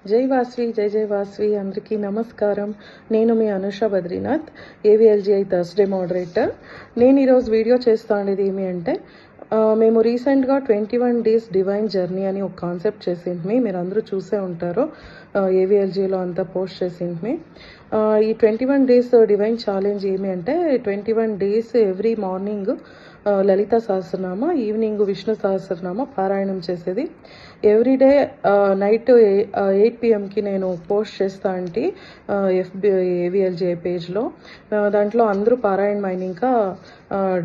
జై వాస్వి జై వాస్వి అందరికీ నమస్కారం. నేను మీ అనుష బద్రీనాథ్, ఏవిఎల్జిఐ థర్స్డే మోడరేటర్. నేను ఈరోజు వీడియో చేస్తా అనేది ఏమి అంటే, మేము రీసెంట్గా 21 days డివైన్ జర్నీ అని ఒక కాన్సెప్ట్ చేసింది. మీరు అందరూ చూసే ఉంటారు, ఏవిఎల్జీలో అంతా పోస్ట్ చేసింది. ఈ 21 days డివైన్ ఛాలెంజ్ ఏమి అంటే, 21 days ఎవ్రీ మార్నింగ్ లలిత సహస్రనామ, ఈవినింగ్ విష్ణు సహస్రనామ పారాయణం చేసేది. ఎవ్రీడే నైట్ 8 PM నేను పోస్ట్ చేస్తా అంటే ఎఫ్బి ఏవిఎల్జే పేజ్లో. దాంట్లో అందరూ పారాయణం అయిన ఇంకా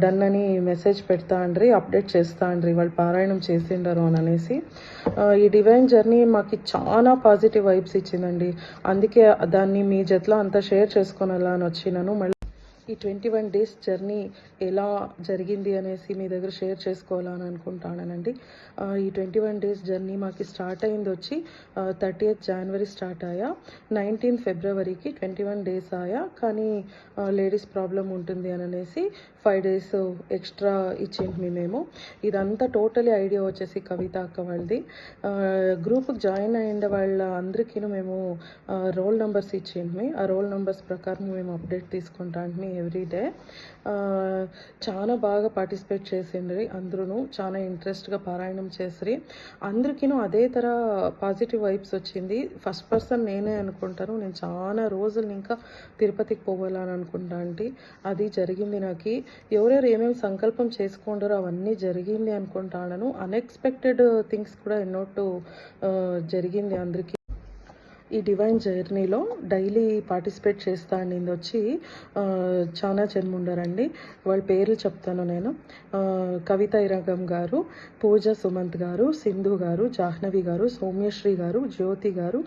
డన్ అని మెసేజ్ పెడతా అండ్రి, అప్డేట్ చేస్తా అండ్రి వాళ్ళు పారాయణం చేసిండరు అని అనేసి. ఈ డివైన్ జర్నీ మాకు చాలా పాజిటివ్ వైబ్స్ ఇచ్చిందండి. అందుకే దాన్ని మీ జతలో అంతా షేర్ చేసుకోనాలా అని వచ్చినాను. మళ్ళీ ఈ 21 days జర్నీ ఎలా జరిగింది అనేసి మీ దగ్గర షేర్ చేసుకోవాలని అనుకుంటానండి. ఈ 21 days జర్నీ మాకు స్టార్ట్ అయింది వచ్చి 30th January స్టార్ట్ అయ్యా. 19th February 21 days ఆయా. కానీ లేడీస్ ప్రాబ్లం ఉంటుంది అని అనేసి 5 days ఎక్స్ట్రా ఇచ్చింది మేము. ఇదంతా టోటలీ ఐడియా వచ్చేసి కవిత అక్క వాళ్ళది. గ్రూప్కి జాయిన్ అయిన వాళ్ళ అందరికీ మేము రోల్ నెంబర్స్ ఇచ్చింది. ఆ రోల్ నెంబర్స్ ప్రకారం మేము అప్డేట్ తీసుకుంటాం ఎవ్రీడే. చాలా బాగా పార్టిసిపేట్ చేసిండ్రి అందరూ, చాలా ఇంట్రెస్ట్గా పారాయణం చేసిరి. అందరికీ అదే తర పాజిటివ్ వైబ్స్ వచ్చింది. ఫస్ట్ పర్సన్ నేనే అనుకుంటాను. నేను చాలా రోజులు ఇంకా తిరుపతికి పోవాలని అనుకుంటా అంటే అది జరిగింది. నాకు ఎవరెవరు ఏమేమి సంకల్పం చేసుకుంటారో అవన్నీ జరిగింది అనుకుంటాను. అన్ఎక్స్పెక్టెడ్ థింగ్స్ కూడా ఎన్నోట్టు జరిగింది అందరికీ. ఈ డివైన్ జర్నీలో డైలీ పార్టిసిపేట్ చేస్తా అండి వచ్చి చాలా జన్మ ఉండారండి. వాళ్ళ పేర్లు చెప్తాను నేను. కవిత ఇరగం గారు, పూజ సుమంత్ గారు, సింధు గారు, జాహ్నవి గారు, సౌమ్యశ్రీ గారు, జ్యోతి గారు,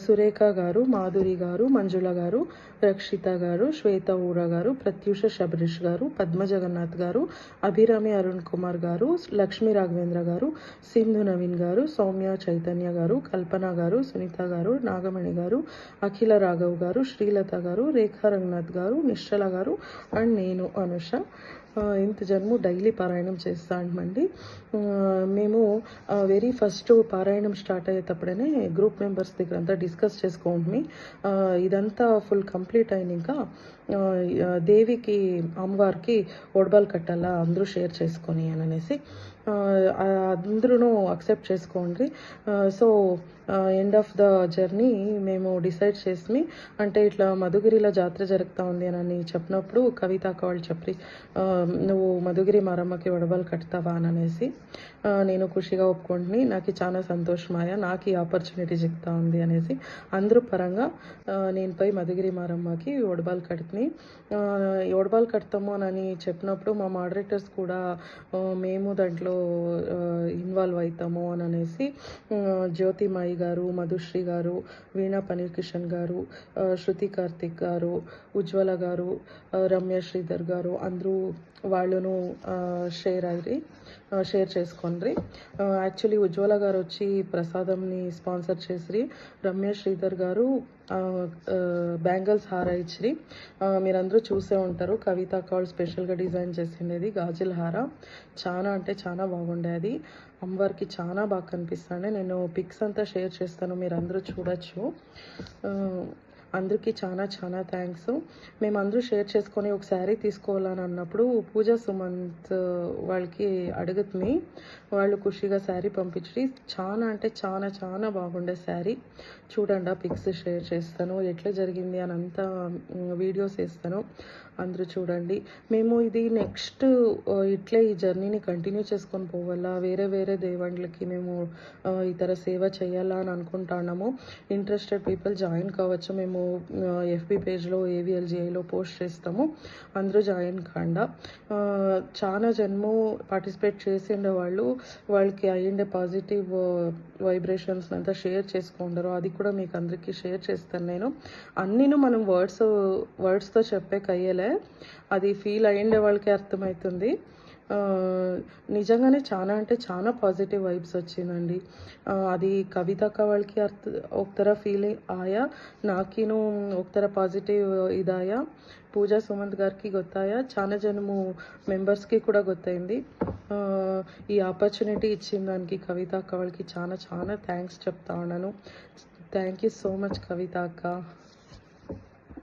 సురేఖ గారు, మాధురి గారు, మంజుల గారు, రక్షిత గారు, శ్వేత ఊర గారు, ప్రత్యూష శబరీష్ గారు, పద్మ జగన్నాథ్ గారు, అభిరామి అరుణ్ కుమార్ గారు, లక్ష్మీ రాఘవేంద్ర గారు, సింధు నవీన్ గారు, సౌమ్య చైతన్య గారు, కల్పన గారు, సునీత గారు, నాగమణి గారు, అఖిల రాఘవ్ గారు, శ్రీలత గారు, రేఖా రంగనాథ్ గారు, నిశ్చల గారు అండ్ నేను అనుష. ఇంత జన్ము డైలీ పారాయణం చేస్తా అంటమండి. మేము వెరీ ఫస్ట్ పారాయణం స్టార్ట్ అయ్యేటప్పుడే గ్రూప్ మెంబర్స్ దగ్గర అంతా డిస్కస్ చేసుకోండి. ఇదంతా ఫుల్ కంప్లీట్ అయిన ఇంకా దేవికి అమ్మవారికి ఒడబాలు కట్టాలా అందరూ షేర్ చేసుకొని అని అనేసి అందరూ అక్సెప్ట్ చేసుకోండి. So end of the journey మేము డిసైడ్ చేసి, అంటే ఇట్లా మధుగిరిలో జాతర జరుగుతూ ఉంది అని చెప్పినప్పుడు కవిత అక్క వాళ్ళు చెప్పి, నువ్వు మధుగిరి మారమ్మకి వడబాలు కడతావా అని అనేసి నేను ఖుషిగా ఒప్పుకుంటుని. నాకు చాలా సంతోషమాయా, నాకు ఈ ఆపర్చునిటీ చిక్తా ఉంది అనేసి అందరూ పరంగా నేను పోయి మధుగిరి మారమ్మకి వడబాలు కడుతుని. వడబాలు కడతాము అని చెప్పినప్పుడు మా మోడరేటర్స్ కూడా మేము దాంట్లో ఇన్వాల్వ్ అవుతాము అని అనేసి జ్యోతిమాయి గారు, మధుశ్రీ గారు, వీణా పనీర్ కిషన్ గారు, శృతి కార్తిక్ గారు, ఉజ్వల గారు, రమ్య శ్రీధర్ గారు అందరూ వాళ్ళను షేర్ చేసుకుండ్రి. యాక్చువల్లీ ఉజ్వల గారు వచ్చి ప్రసాదంని స్పాన్సర్ చేసిరి. రమ్య శ్రీధర్ గారు బ్యాంగిల్స్ హార ఇచ్చిరి. మీరందరూ చూసే ఉంటారు. కవిత కాల్ స్పెషల్గా డిజైన్ చేసిండేది గాజుల హార. చాలా అంటే చాలా బాగుండేది. అమ్మవారికి చాలా బాగా కనిపిస్తుంది. నేను పిక్స్ అంతా షేర్ చేస్తాను, మీరు అందరూ చూడొచ్చు. అందరికీ చాలా చాలా థ్యాంక్స్. మేము అందరూ షేర్ చేసుకొని ఒక శారీ తీసుకోవాలని అన్నప్పుడు పూజ సుమంత్ వాళ్ళకి అడుగుతుంది. వాళ్ళు ఖుషిగా శారీ పంపించి చాలా అంటే చాలా చాలా బాగుండే శారీ. చూడండి, ఆ పిక్స్ షేర్ చేస్తాను, ఎట్లా జరిగింది అని అంతా వీడియోస్ వేస్తాను, అందరూ చూడండి. మేము ఇది నెక్స్ట్ ఇట్లే ఈ జర్నీని కంటిన్యూ చేసుకొని పోవాలా, వేరే వేరే దేవుళ్ళకి మేము ఇతర సేవ చేయాలా అని అనుకుంటున్నాము. ఇంట్రెస్టెడ్ పీపుల్ జాయిన్ కావచ్చు. మేము ఎఫ్బి పేజ్లో ఏవిఎల్జిఐలో పోస్ట్ చేస్తాము, అందరూ జాయిన్ కాండా. చాలా జన్ము పార్టిసిపేట్ చేసిండే వాళ్ళకి అయ్యిండే పాజిటివ్ వైబ్రేషన్స్ అంతా షేర్ చేసుకుంటారు. అది కూడా మీకు అందరికీ షేర్ చేస్తాను నేను. అన్నీను మనం వర్డ్స్తో చెప్పే కయ్యలే, అది ఫీల్ అయ్యిండే వాళ్ళకి అర్థమవుతుంది. నిజంగానే చాలా అంటే చాలా పాజిटिव वाइब्स వచ్చిందండి. అది కవిత అక్క వాళ్ళకి ఒక తర ఫీలింగ్ ఆయా, నాకిను ఒక తర పాజిటివ్ ఇదాయా, పూజా సుమంత్ గారికి ಗೊತ್ತಾయా, చాలా జనము మెంబర్స్కి కూడా ಗೊತ್ತైంది. ఈ ఆపర్చునిటీ ఇచ్చిన దానికి కవిత అక్క వాళ్ళకి చాలా చాలా థ్యాంక్స్ చెప్తా ఉన్నాను. థ్యాంక్ యూ సో మచ్ కవిత అక్క.